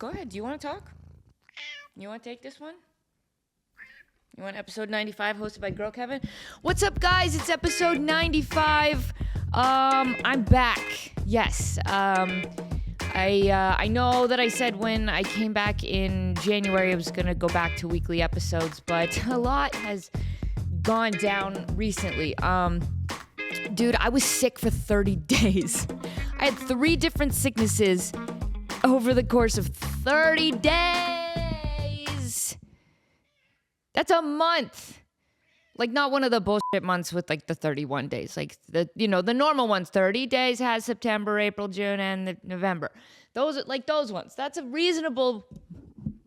Go ahead. Do you want to talk? You want to take this one? You want episode 95 hosted by Girl Kevin? What's up, guys? It's episode 95. I'm back. Yes. I know that I said when I came back in January I was going to go back to weekly episodes, but a lot has gone down recently. Dude, I was sick for 30 days. I had 3 different sicknesses over the course of 30 days. That's a month. Like, not one of the bullshit months with like the 31 days. Like the normal ones, 30 days has September, April, June, and November. Those ones. That's a reasonable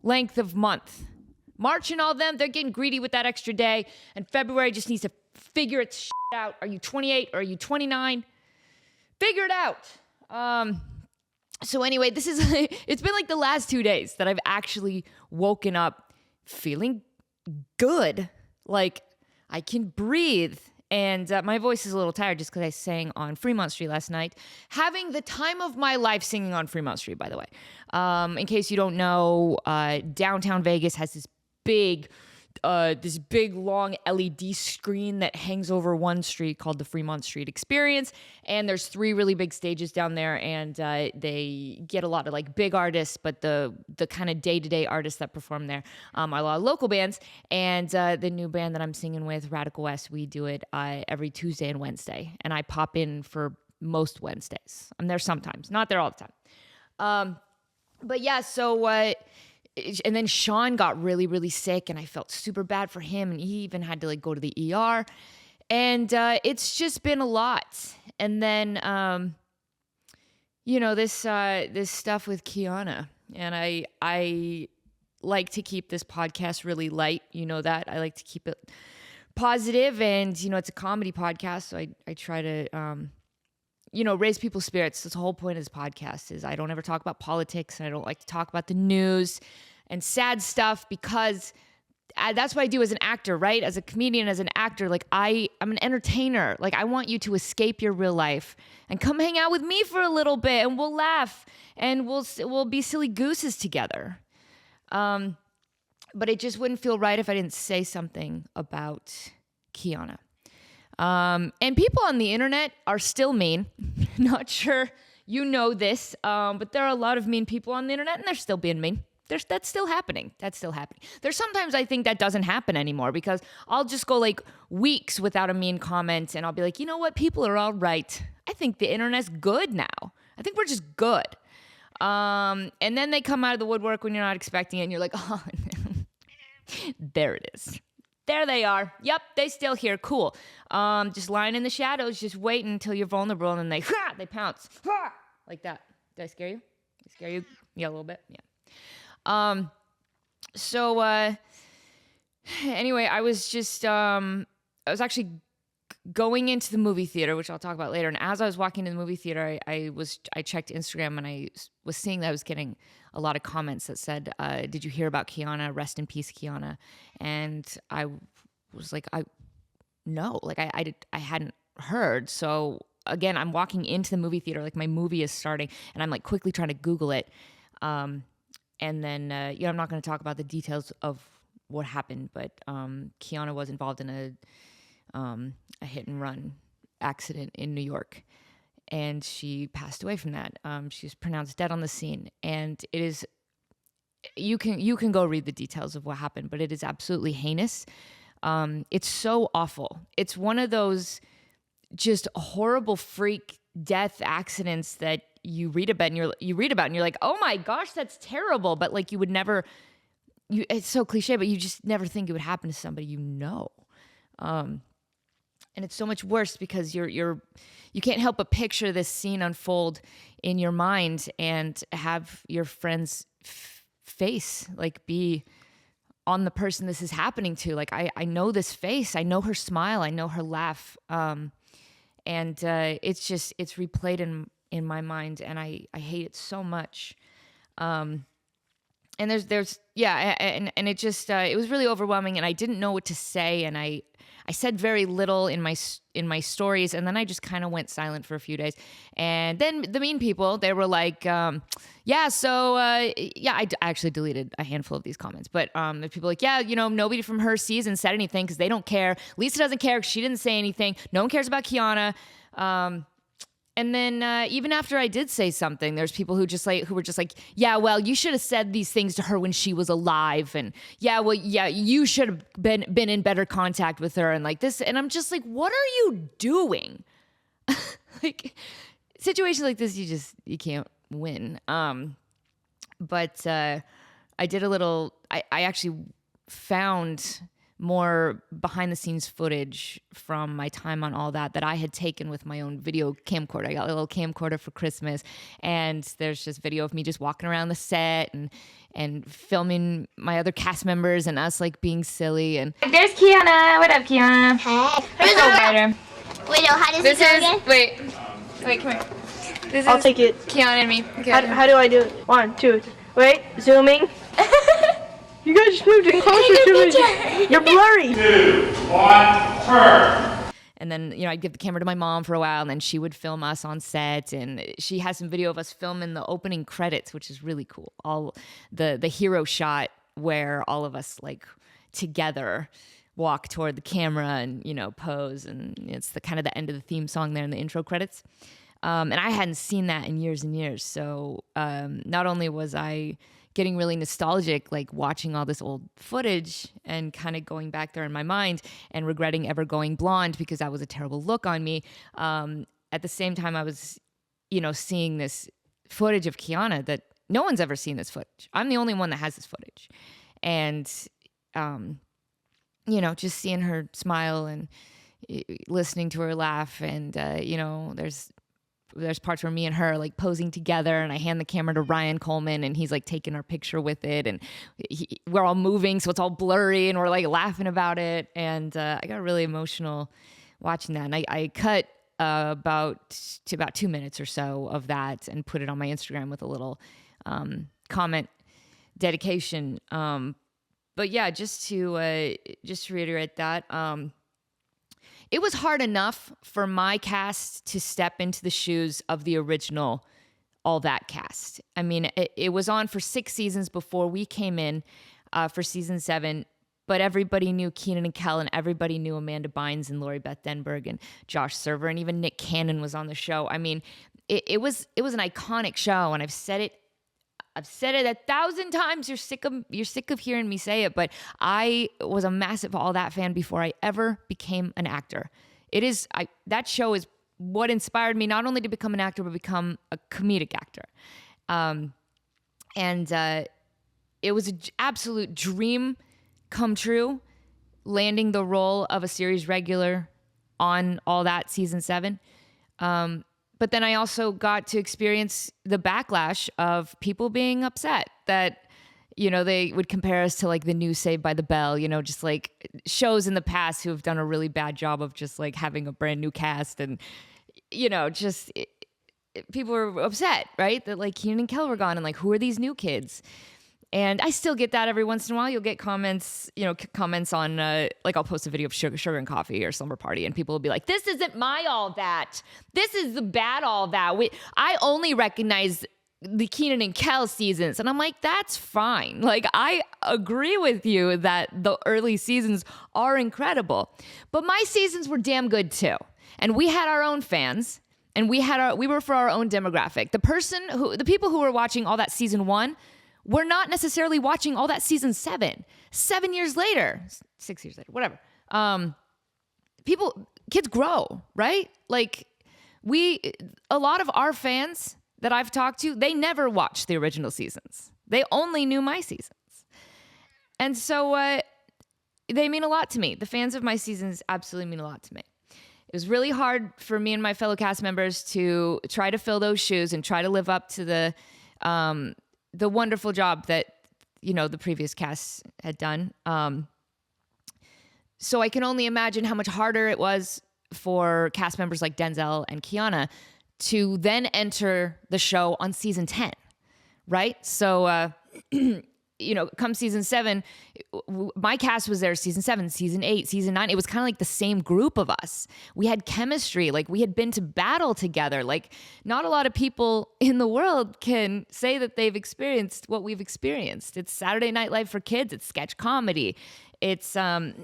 length of month. March and all them, they're getting greedy with that extra day. And February just needs to figure its shit out. Are you 28 or are you 29? Figure it out. So anyway, it's been like the last 2 days that I've actually woken up feeling good. Like, I can breathe. And my voice is a little tired just because I sang on Fremont Street last night. Having the time of my life singing on Fremont Street, by the way. In case you don't know, downtown Vegas has this big long LED screen that hangs over one street called the Fremont Street Experience. And there's 3 really big stages down there, and they get a lot of like big artists, but the kind of day-to-day artists that perform there are a lot of local bands. And the new band that I'm singing with, Radical West, we do it every Tuesday and Wednesday. And I pop in for most Wednesdays. I'm there sometimes, not there all the time. But yeah, so... And then Sean got really, really sick, and I felt super bad for him, and he even had to like go to the ER, and it's just been a lot. And then, this stuff with Kianna, and I like to keep this podcast really light. You know that I like to keep it positive, and it's a comedy podcast, so I try to raise people's spirits. That's the whole point of this podcast. Is I don't ever talk about politics, and I don't like to talk about the news and sad stuff, because that's what I do as an actor, right? As a comedian, as an actor, like I'm an entertainer. Like, I want you to escape your real life and come hang out with me for a little bit, and we'll laugh and we'll be silly gooses together. But it just wouldn't feel right if I didn't say something about Kianna. And people on the internet are still mean. Not sure you know this, but there are a lot of mean people on the internet, and they're still being mean. That's still happening. There's sometimes I think that doesn't happen anymore, because I'll just go like weeks without a mean comment, and I'll be like, you know what? People are all right. I think the internet's good now. I think we're just good. And then they come out of the woodwork when you're not expecting it, and you're like, oh, there it is. There they are. Yep, they still here. Cool. Just lying in the shadows, just waiting until you're vulnerable, and then they pounce. Like that. Did I scare you? Did I scare you? Yeah, a little bit. Yeah. Anyway, I was actually going into the movie theater, which I'll talk about later. And as I was walking to the movie theater, I checked Instagram, and I was seeing that I was getting a lot of comments that said, did you hear about Kianna? Rest in peace, Kianna. And I was like, no, like I hadn't heard. So again, I'm walking into the movie theater, like my movie is starting, and I'm like quickly trying to Google it. And then, I'm not going to talk about the details of what happened, but Kianna was involved in a hit and run accident in New York, and she passed away from that. She was pronounced dead on the scene, and it is, you can go read the details of what happened, but it is absolutely heinous. It's so awful. It's one of those just horrible freak death accidents that you read about, and you're like, oh my gosh, that's terrible. But like, you would never, it's so cliche, but you just never think it would happen to somebody you know. And it's so much worse because you can't help but picture this scene unfold in your mind and have your friend's face like be on the person this is happening to. Like, I know this face, I know her smile, I know her laugh. And it's replayed in my mind, and I hate it so much. And there's and it just it was really overwhelming, and I didn't know what to say, and I I said very little in my stories, and then I just kind of went silent for a few days. And then the mean people, they were like, I actually deleted a handful of these comments, but there's people like, nobody from her season said anything because they don't care. Lisa doesn't care because she didn't say anything. No one cares about Kianna. And then even after I did say something, there's people who were just like, yeah, well, you should have said these things to her when she was alive, and you should have been in better contact with her, and like this. And I'm just like, what are you doing? Like situations like this, you can't win. But I did a little. I actually found more behind the scenes footage from my time on All That I had taken with my own video camcorder. I got a little camcorder for Christmas, and there's just video of me just walking around the set and filming my other cast members and us like being silly. And there's Kianna. What up, Kianna? Hey. Where's the lighter? Wait, no, how does it go again? Wait, come here. This I'll is take it. Kianna and me. Okay. How do I do it? 1, 2, 3. Wait, zooming. You guys just moved in closer to me. You're blurry. 2, 1, turn. And then, I'd give the camera to my mom for a while, and then she would film us on set. And she has some video of us filming the opening credits, which is really cool. All the hero shot where all of us like together walk toward the camera and, pose. And it's the kind of the end of the theme song there in the intro credits. And I hadn't seen that in years and years. So not only was I getting really nostalgic, like watching all this old footage and kind of going back there in my mind and regretting ever going blonde because that was a terrible look on me. At the same time, I was, seeing this footage of Kianna that no one's ever seen this footage. I'm the only one that has this footage. And, just seeing her smile and listening to her laugh. And, there's parts where me and her like posing together, and I hand the camera to Ryan Coleman, and he's like taking our picture with it, and we're all moving, so it's all blurry, and we're like laughing about it. And I got really emotional watching that, and I cut about 2 minutes or so of that and put it on my Instagram with a little comment dedication. But yeah, just to reiterate that. It was hard enough for my cast to step into the shoes of the original All That cast. I mean, it was on for 6 seasons before we came in for season 7, but everybody knew Keenan and Kel, and everybody knew Amanda Bynes and Lori Beth Denberg and Josh Server, and even Nick Cannon was on the show. I mean, it was an iconic show, and I've said it 1,000 times. You're sick of hearing me say it, but I was a massive All That fan before I ever became an actor. That show is what inspired me not only to become an actor, but become a comedic actor. It was an absolute dream come true, landing the role of a series regular on All That season 7. But then I also got to experience the backlash of people being upset that, they would compare us to like the new Saved by the Bell, just like shows in the past who have done a really bad job of just like having a brand new cast. And, people were upset, right? That like Keenan and Kel were gone, and like, who are these new kids? And I still get that every once in a while. You'll get comments on, like I'll post a video of Sugar and Coffee or Slumber Party, and people will be like, this isn't my All That. This is the bad All That. I only recognize the Keenan and Kel seasons. And I'm like, that's fine. Like, I agree with you that the early seasons are incredible. But my seasons were damn good too. And we had our own fans, and we were for our own demographic. The people who were watching All That season 1 we're not necessarily watching All That season 7. 7 years later, 6 years later, whatever. Kids grow, right? Like a lot of our fans that I've talked to, they never watched the original seasons. They only knew my seasons. And so they mean a lot to me. The fans of my seasons absolutely mean a lot to me. It was really hard for me and my fellow cast members to try to fill those shoes and try to live up to the wonderful job that, the previous cast had done. So I can only imagine how much harder it was for cast members like Denzel and Kianna to then enter the show on season 10, right? So, come season 7, my cast was there season 7, season 8, season 9. It was kind of like the same group of us. We had chemistry. Like, we had been to battle together. Like, not a lot of people in the world can say that they've experienced what we've experienced. It's Saturday Night Live for kids. It's sketch comedy. It's a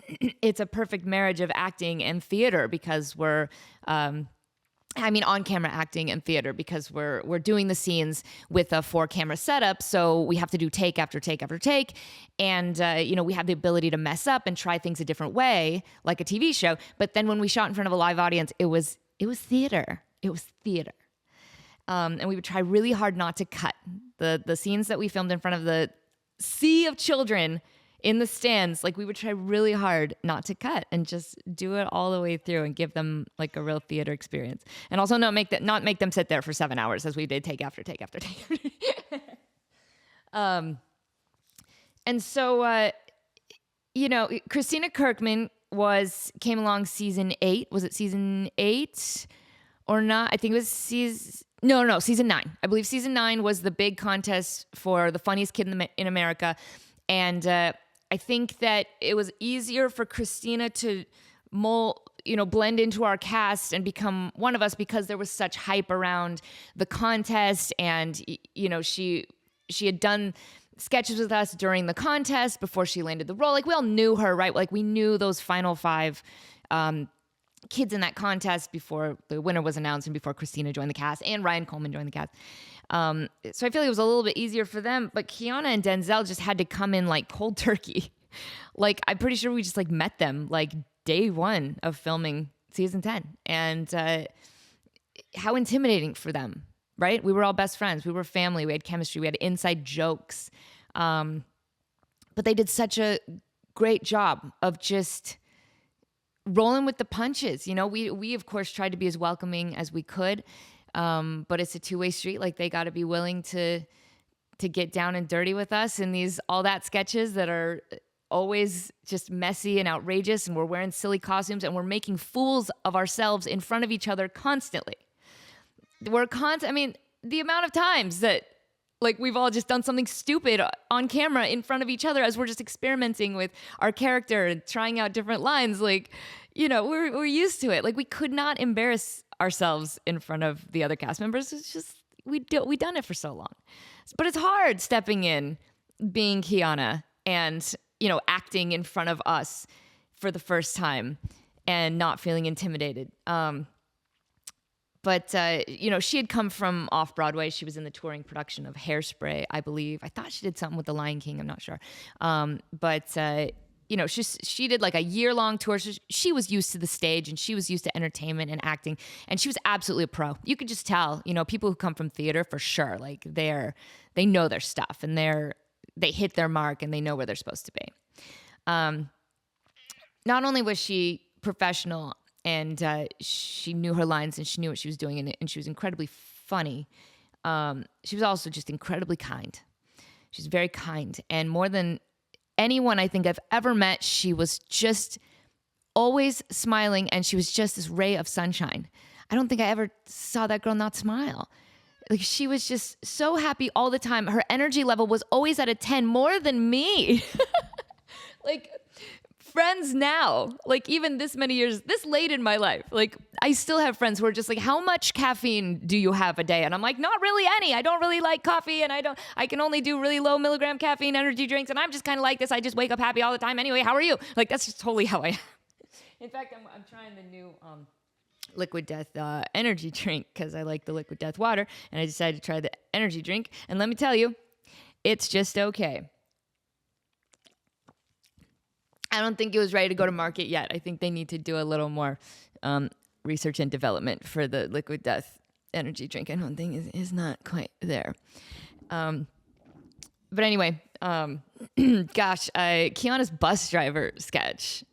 perfect marriage of acting and theater because we're on-camera acting and theater because we're doing the scenes with a 4-camera setup, so we have to do take after take after take, and we have the ability to mess up and try things a different way, like a TV show. But then when we shot in front of a live audience, it was theater. It was theater, and we would try really hard not to cut the scenes that we filmed in front of the sea of children in the stands. Like, we would try really hard not to cut and just do it all the way through and give them like a real theater experience, and also not make them sit there for 7 hours as we did take after take after take. And so Christina Kirkman came along season 8. Was it season 8 or not? I think it was season 9. I believe season 9 was the big contest for the funniest kid in America. And I think that it was easier for Christina to blend into our cast and become one of us because there was such hype around the contest. And, she had done sketches with us during the contest before she landed the role. Like, we all knew her, right? Like, we knew those final 5 kids in that contest before the winner was announced and before Christina joined the cast and Ryan Coleman joined the cast. So I feel like it was a little bit easier for them, but Kianna and Denzel just had to come in like cold turkey. Like, I'm pretty sure we just like met them like day 1 of filming season 10, and how intimidating for them, right? We were all best friends. We were family. We had chemistry. We had inside jokes. But they did such a great job of just rolling with the punches. We of course tried to be as welcoming as we could. But it's a 2-way street. Like, they got to be willing to get down and dirty with us in all that sketches that are always just messy and outrageous, and we're wearing silly costumes and we're making fools of ourselves in front of each other constantly. The amount of times that like we've all just done something stupid on camera in front of each other as we're just experimenting with our character and trying out different lines. Like, we're used to it. Like, we could not embarrass ourselves in front of the other cast members. It's just we done it for so long. But it's hard stepping in, being Kianna, and acting in front of us for the first time and not feeling intimidated. But she had come from off-Broadway. She was in the touring production of Hairspray, I believe. I thought she did something with The Lion King. I'm not sure. She did like a year-long tour. So she was used to the stage, and she was used to entertainment and acting. And she was absolutely a pro. You could just tell, people who come from theater for sure. Like, they know their stuff, and they hit their mark, and they know where they're supposed to be. Not only was she professional, and she knew her lines and she knew what she was doing, and she was incredibly funny. She was also just incredibly kind. She's very kind. And more than anyone I think I've ever met, she was just always smiling, and she was just this ray of sunshine. I don't think I ever saw that girl not smile. Like, she was just so happy all the time. Her energy level was always at a 10, more than me. Like, friends now, like, even this many years, this late in my life, like, I still have friends who are just like, how much caffeine do you have a day? And I'm like, not really any. I don't really like coffee, and I can only do really low milligram caffeine energy drinks, and I'm just kind of like this. I just wake up happy all the time. Anyway, how are you? Like, that's just totally how I am. In fact, I'm trying the new Liquid Death energy drink because I like the Liquid Death water, and I decided to try the energy drink, and let me tell you, it's just okay. I don't think it was ready to go to market yet. I think they need to do a little more research and development for the Liquid Death energy drink. I don't think is not quite there. But anyway, Kianna's bus driver sketch.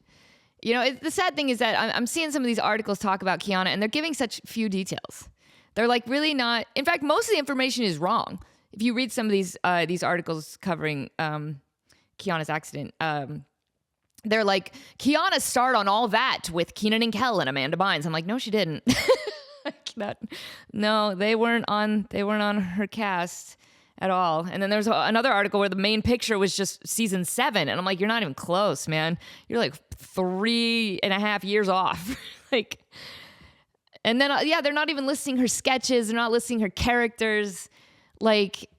The sad thing is that I'm seeing some of these articles talk about Kianna, and they're giving such few details. They're like really not. In fact, most of the information is wrong. If you read some of these articles covering Kianna's accident, they're like, Kianna starred on All That with Keenan and Kel and Amanda Bynes. I'm like, no, she didn't. No, they weren't on her cast. at all. And then there's another article where the main picture was just season 7. And I'm like, you're not even close, man. You're like 3.5 years off. Like, and then, they're not even listing her sketches. They're not listing her characters. Like,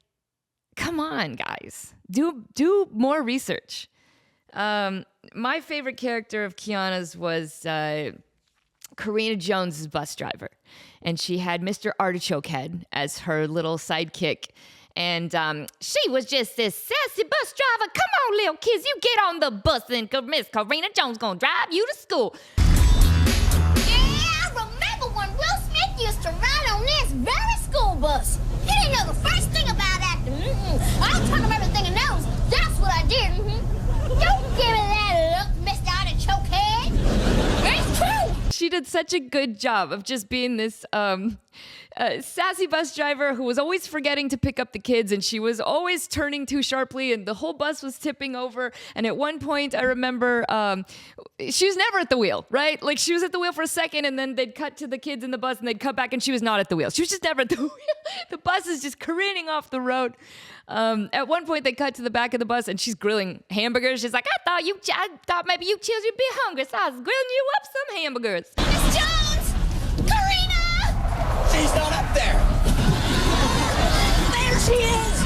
come on, guys. Do more research. My favorite character of Kianna's was Karina Jones's bus driver. And she had Mr. Artichoke Head as her little sidekick. And she was just this sassy bus driver. Come on, little kids, you get on the bus and Miss Karina Jones gonna drive you to school. Yeah, I remember when Will Smith used to ride on this very school bus. He didn't know the first thing about acting. I'll tell him everything he knows. That's what I did. Don't give me that look, Mr. Artichoke Head. It's true. She did such a good job of just being this sassy bus driver who was always forgetting to pick up the kids, and she was always turning too sharply, and the whole bus was tipping over. And at one point, I remember she was never at the wheel, right? Like, she was at the wheel for a second, and then they'd cut to the kids in the bus, and they'd cut back, and she was not at the wheel. She was just never at the wheel. The bus is just careening off the road. At one point, they cut to the back of the bus, and she's grilling hamburgers. She's like, I thought maybe you children would be hungry, so I was grilling you up some hamburgers. Miss Jones! Karina! She's not up there. There she is.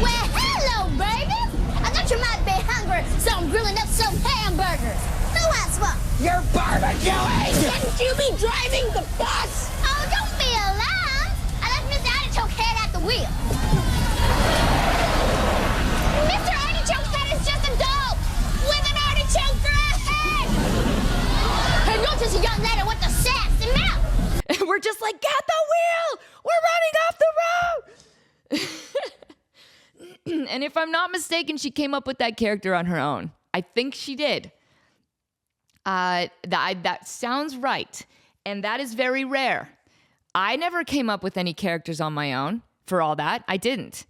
Well, hello, baby. I thought you might be hungry, so I'm grilling up some hamburgers. Who asked what? You're barbecuing. Shouldn't you be driving the bus? Oh, don't be alarmed. I left Mr. Artichoke Head at the wheel. Mr. Artichoke Head is just a dog with an artichoke for a head. And you're just a young lady with a sassy mouth. And we're just like, get the wheel! We're running off the road! And if I'm not mistaken, she came up with that character on her own. I think she did. That sounds right. And that is very rare. I never came up with any characters on my own for all that. I didn't.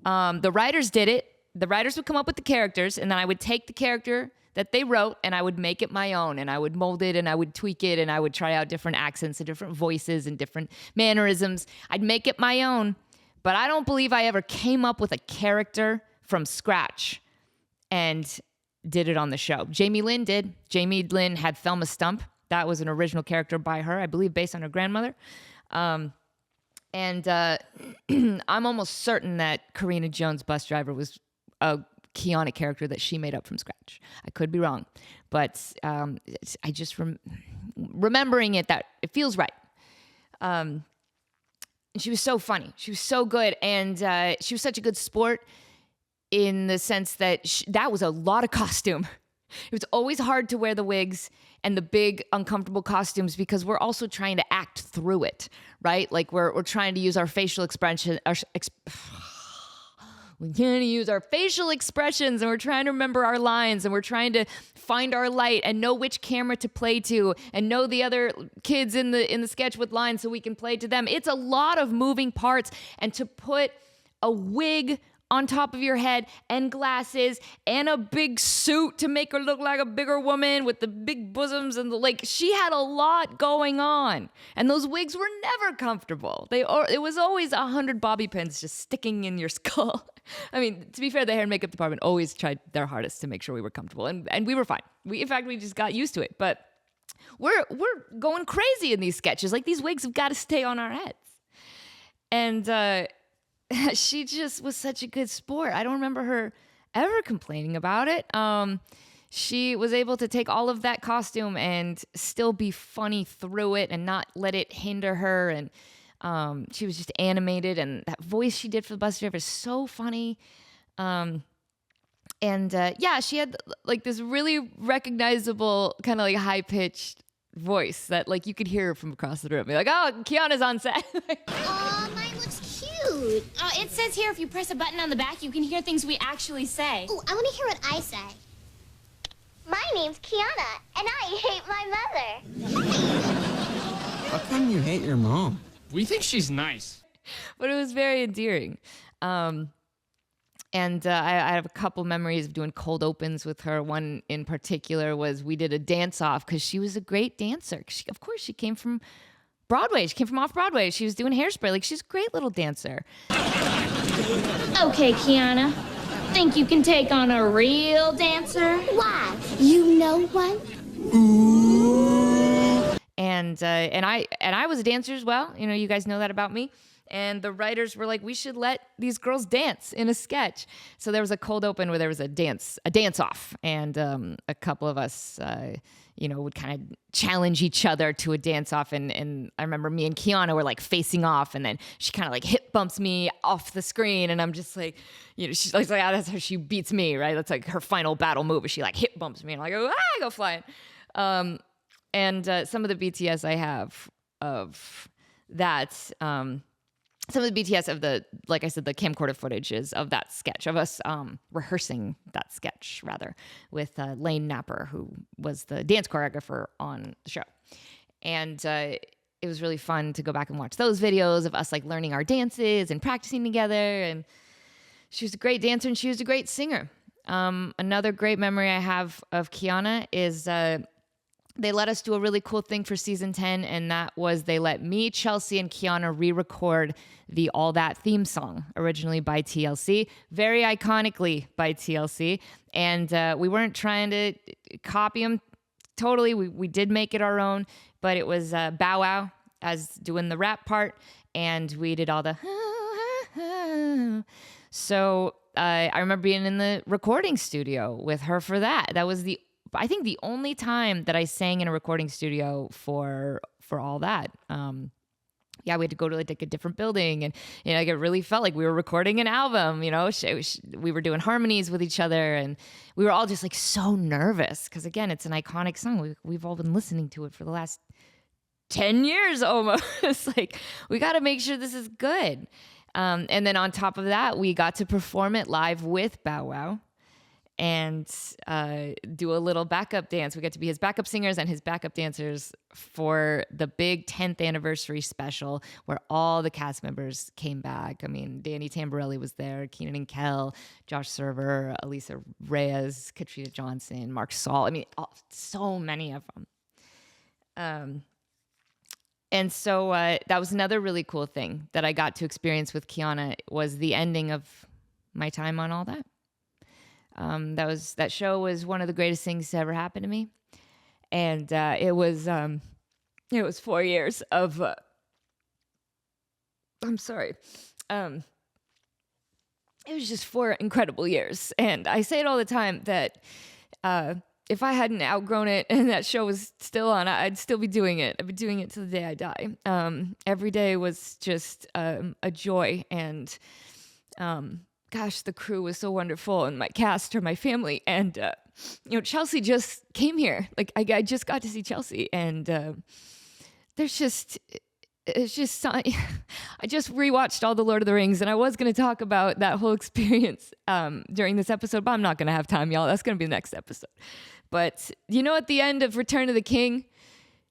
The writers did it. The writers would come up with the characters, and then I would take the character that they wrote, and I would make it my own, and I would mold it, and I would tweak it, and I would try out different accents and different voices and different mannerisms. I'd make it my own, but I don't believe I ever came up with a character from scratch and did it on the show. Jamie Lynn did. Jamie Lynn had Thelma Stump. That was an original character by her, I believe, based on her grandmother. I'm almost certain that Karina Jones, bus driver, was a Kianna character that she made up from scratch. I could be wrong, but I just remembering it, that it feels right. And she was so funny. She was so good, and she was such a good sport in the sense that that was a lot of costume. It was always hard to wear the wigs and the big uncomfortable costumes because we're also trying to act through it, right? Like we're trying to use our facial expression. We're trying to use our facial expressions, and we're trying to remember our lines, and we're trying to find our light and know which camera to play to and know the other kids in the sketch with lines so we can play to them. It's a lot of moving parts, and to put a wig on top of your head and glasses and a big suit to make her look like a bigger woman with the big bosoms and she had a lot going on, and those wigs were never comfortable. It was always 100 bobby pins just sticking in your skull. I mean, to be fair, the hair and makeup department always tried their hardest to make sure we were comfortable, and we were fine. In fact, we just got used to it. But we're going crazy in these sketches. Like, these wigs have got to stay on our heads. And she just was such a good sport. I don't remember her ever complaining about it. She was able to take all of that costume and still be funny through it and not let it hinder her. And she was just animated, and that voice she did for the bus driver is so funny. She had like this really recognizable kind of like high-pitched voice that like you could hear her from across the room. Be like, oh, Kianna's on set. Oh, mine looks cute. It says here if you press a button on the back, you can hear things we actually say. Oh, I want to hear what I say. My name's Kianna, and I hate my mother. How come you hate your mom? We think she's nice. But it was very endearing. I have a couple memories of doing cold opens with her. One in particular was we did a dance-off because she was a great dancer. Of course, she came from Broadway. She came from off-Broadway. She was doing Hairspray. Like, she's a great little dancer. Okay, Kianna. Think you can take on a real dancer? Why? You know one? And I was a dancer as well. You know, you guys know that about me. And the writers were like, we should let these girls dance in a sketch. So there was a cold open where there was a dance off, and a couple of us, would kind of challenge each other to a dance off. And I remember me and Kianna were like facing off, and then she kind of like hip bumps me off the screen, and I'm just like, she's like, that's how she beats me, right? That's like her final battle move. Is she like hip bumps me, and I go, I go flying. And some of the BTS I have of that. Some of the BTS of the, like I said, the camcorder footage is of that sketch, of us rehearsing that sketch, rather, with Lane Napper, who was the dance choreographer on the show. And it was really fun to go back and watch those videos of us like learning our dances and practicing together. And she was a great dancer and she was a great singer. Another great memory I have of Kianna is they let us do a really cool thing for season 10, and that was they let me, Chelsea, and Kianna re-record the All That theme song, originally by TLC, very iconically by TLC. And we weren't trying to copy them totally. We did make it our own, but it was Bow Wow as doing the rap part, and we did all the So I remember being in the recording studio with her for that. That was I think the only time that I sang in a recording studio for All That. We had to go to like a different building, and it really felt like we were recording an album. We were doing harmonies with each other, and we were all just like so nervous because again, it's an iconic song. We've all been listening to it for the last 10 years almost. Like, we got to make sure this is good. And then on top of that, we got to perform it live with Bow Wow. And do a little backup dance. We got to be his backup singers and his backup dancers for the big 10th anniversary special where all the cast members came back. I mean, Danny Tamborelli was there, Keenan and Kel, Josh Server, Elisa Reyes, Katrina Johnson, Mark Saul. I mean, so many of them. And so that was another really cool thing that I got to experience with Kianna, was the ending of my time on All That. That show was one of the greatest things to ever happen to me, and it was 4 years of. I'm sorry, it was just 4 incredible years, and I say it all the time that if I hadn't outgrown it and that show was still on, I'd still be doing it. I'd be doing it till the day I die. Every day was just a joy, and gosh, the crew was so wonderful, and my cast, or my family, and Chelsea just came here. Like I just got to see Chelsea, and it's just I just rewatched all the Lord of the Rings, and I was going to talk about that whole experience during this episode, but I'm not going to have time, y'all. That's going to be the next episode. But at the end of Return of the King,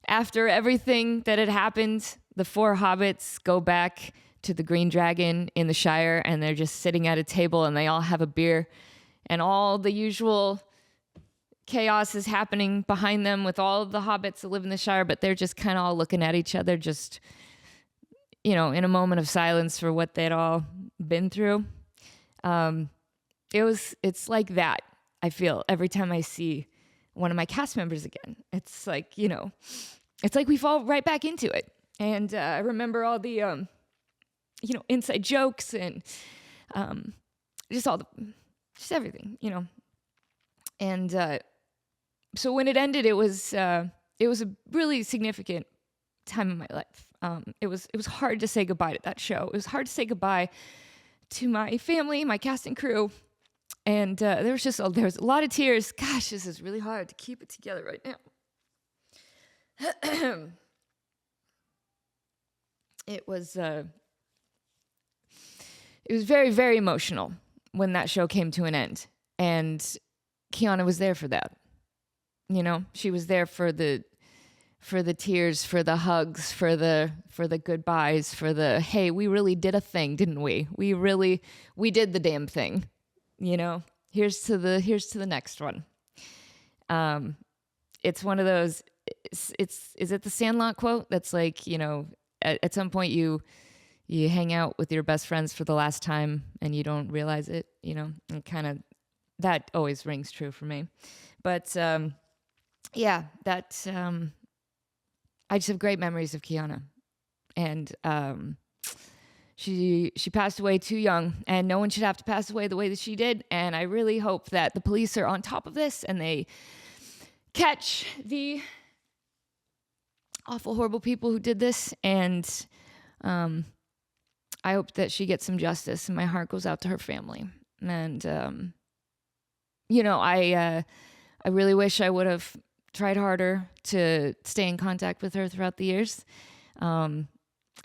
after everything that had happened, the 4 hobbits go back to the Green Dragon in the Shire, and they're just sitting at a table, and they all have a beer, and all the usual chaos is happening behind them with all the hobbits that live in the Shire, but they're just kind of all looking at each other, just in a moment of silence for what they'd all been through. It's like that, I feel, every time I see one of my cast members again. It's like, it's like we fall right back into it. And I remember all the inside jokes and just everything, And so when it ended, it was a really significant time in my life. It was hard to say goodbye to that show. It was hard to say goodbye to my family, my cast and crew, and there was a lot of tears. Gosh, this is really hard to keep it together right now. It was very, very emotional when that show came to an end, and Kianna was there for that. She was there for the tears, for the hugs, for the goodbyes, for the, hey, we really did a thing, didn't we? We did the damn thing. Here's to the next one. It's one of those. Is it the Sandlot quote that's like, at some point you you hang out with your best friends for the last time and you don't realize it, and kind of that always rings true for me. But yeah, that I just have great memories of Kianna, and she passed away too young, and no one should have to pass away the way that she did. And I really hope that the police are on top of this and they catch the awful, horrible people who did this. And I hope that she gets some justice, and my heart goes out to her family. And I really wish I would have tried harder to stay in contact with her throughout the years.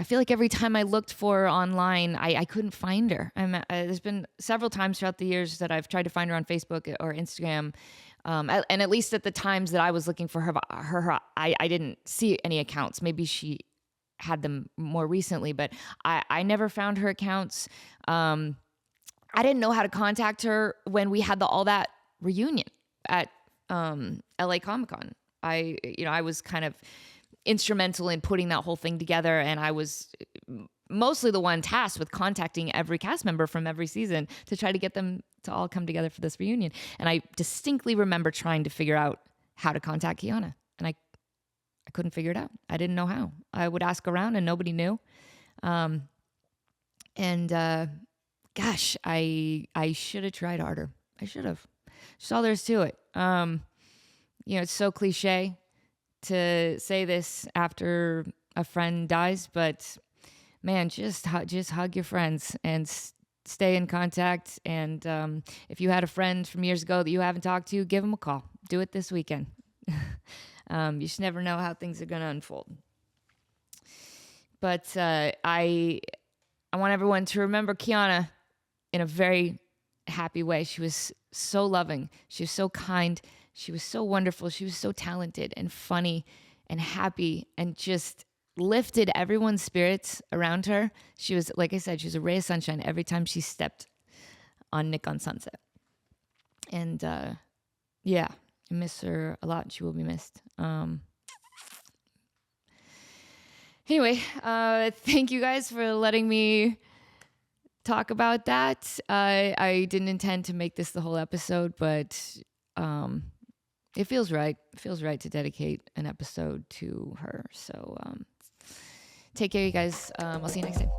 I feel like every time I looked for her online, I couldn't find her. There's been several times throughout the years that I've tried to find her on Facebook or Instagram. And at least at the times that I was looking for her, I didn't see any accounts. Maybe she had them more recently, but I never found her accounts. I didn't know how to contact her when we had the All That reunion at LA Comic-Con. I was kind of instrumental in putting that whole thing together, and I was mostly the one tasked with contacting every cast member from every season to try to get them to all come together for this reunion. And I distinctly remember trying to figure out how to contact Kianna, and I couldn't figure it out. I didn't know how. I would ask around and nobody knew. Gosh, I should have tried harder. I should have. That's all there's to it. It's so cliche to say this after a friend dies, but man, just hug your friends and stay in contact. And if you had a friend from years ago that you haven't talked to, give them a call. Do it this weekend. You just never know how things are going to unfold. But I want everyone to remember Kianna in a very happy way. She was so loving. She was so kind. She was so wonderful. She was so talented and funny and happy and just lifted everyone's spirits around her. She was, like I said, she was a ray of sunshine every time she stepped on Nick on Sunset. And yeah, I miss her a lot. She will be missed. Anyway, thank you guys for letting me talk about that. I didn't intend to make this the whole episode, but it feels right. It feels right to dedicate an episode to her. So take care, you guys. I'll see you next time.